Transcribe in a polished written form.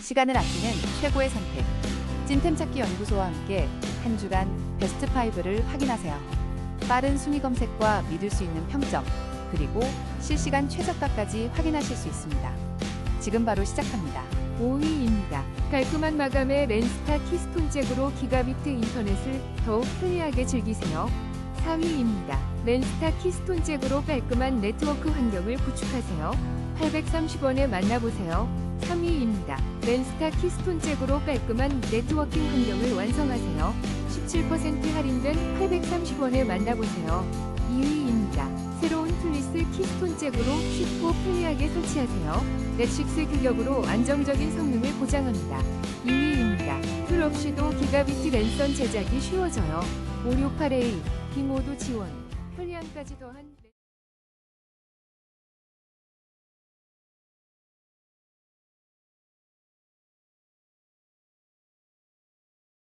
시간을 아끼는 최고의 선택. 찐템 찾기 연구소와 함께 한 주간 베스트 5를 확인하세요. 빠른 순위 검색과 믿을 수 있는 평점, 그리고 실시간 최저가까지 확인하실 수 있습니다. 지금 바로 시작합니다. 5위입니다. 깔끔한 마감의 랜스타 키스톤 잭으로 기가비트 인터넷을 더욱 편리하게 즐기세요. 4위입니다. 랜스타 키스톤 잭으로 깔끔한 네트워크 환경을 구축하세요. 830원에 만나보세요. 3위입니다. 랜스타 키스톤 잭으로 깔끔한 네트워킹 환경을 완성하세요. 17% 할인된 830원에 만나보세요. 2위입니다. 새로운 플리스 키스톤 잭으로 쉽고 편리하게 설치하세요. 넷식스 규격으로 안정적인 성능을 보장합니다. 2위입니다. 툴 없이도 기가비트 랜선 제작이 쉬워져요. 568A, 비모드 지원, 편리함까지 더한